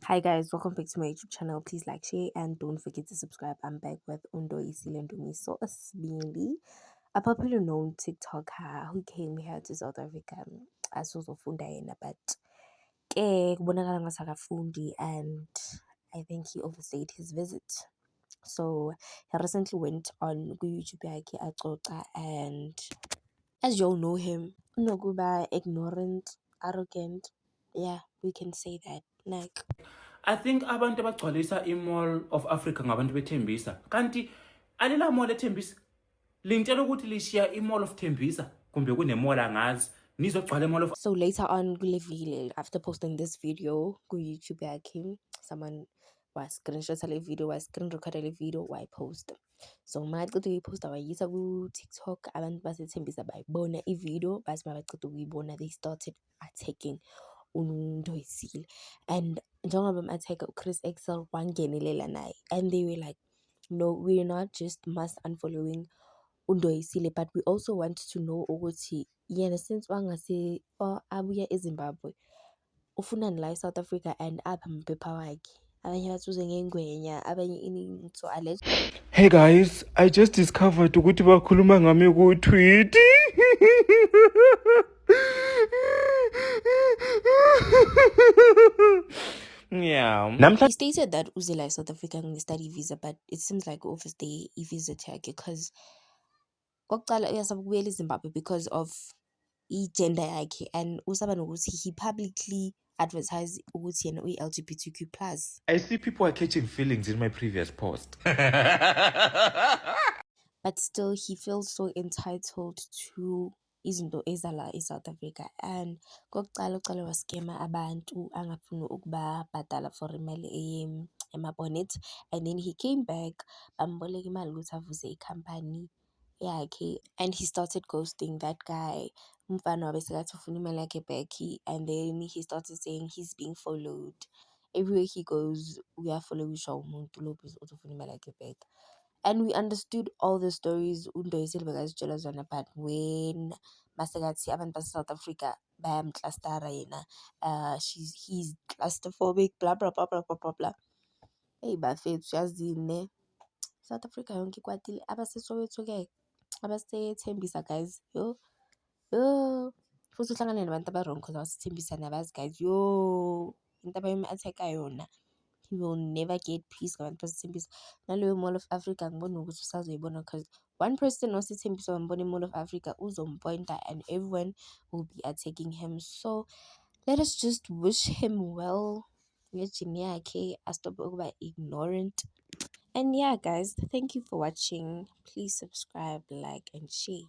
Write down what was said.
Hi guys, welcome back to my YouTube channel. Please like, share, and don't forget to subscribe. I'm back with Undo Isilendumi So Asmili, a popular known TikToker who came here to South Africa as uzofunda yena, but kubonakala ngathi akafundi, and I think he overstayed his visit. So he recently went on YouTube yakhe axoxa, and as you all know him, unokuba ignorant, arrogant. Yeah, we can say that. Like, I think abantu abagcwalisa i-Mall of Africa ngabantu beThembisa. Kanti alela mall eThembisa lintshela ukuthi lishiya i-Mall of Thembisa kumbe kune-mall angazi nizogcwala i-Mall of. so later on kule after posting this video ku YouTube yakhe, someone was screenshot le video, was screen recorded le video, why post. So maqeda uyiposta wayisa ku TikTok, abantu basethembisa bayibona i-video, basi mabaqeda ukuyibona they started attacking uNdoyisile, and njengoba attack Chris Excel wangenelela naye, and they were like, no, we're not just mass unfollowing uNdoyisile, but we also want to know ukuthi yena since wangase abuya eZimbabwe ufunani la eSouth Africa and apha amaphepha wakhe, abanye bathuze ngengwenya, abanye ini, so alleged. Hey guys, I just discovered ukuthi bakhuluma ngami ku-tweet. Yeah. He stated that Uzila is South Africa on the study visa, but it seems like overstay i-visa tag because kokuqala uyasaba ukubuyela eZimbabwe because of i-gender yakhe, and usaba nokuthi he publicly advertise ukuthi yena uyi-LGBTQ plus. I see people are catching feelings in my previous post. But still he feels so entitled to izinto ezala eSouth Africa, and kokuqala uqale waskema abantu angafuni ukubabhadala for imali ema-bonnet, and then he came back bamboleka imali ukuthi avuze ikhampani yakhe, and he started ghosting that guy umfana wabesekathi ufuna imali yakhe back, and then he started saying he's being followed everywhere he goes, uyafollowisha umuntu lo uzofuna imali yakhe back. And we understood all the stories uNdoyisile bekazitshela zona, but when masekathi abantu base-South Africa bayamklastara yena, he's claustrophobic, blah blah blah blah blah blah blah. Hey bafethu yazini ne, South Africa yonke ikwatile, abaseSoweto-ke, abasethembisa guys, yo futhi uhlangane nabantu aba-wrong cause abasethembisa nabazi guys, yo into abayimi-attack-a yona. He will never get peace ngabantu basethembisa. Naleyo Mall of Africa ngibona ukuthi usazoyibona because one person osethembisa wambona i-Mall of Africa uzompointa and everyone will be attacking him. So let us just wish him well ngejini yakhe, astop ukuba ignorant. And yeah guys, thank you for watching. Please subscribe, like, and share.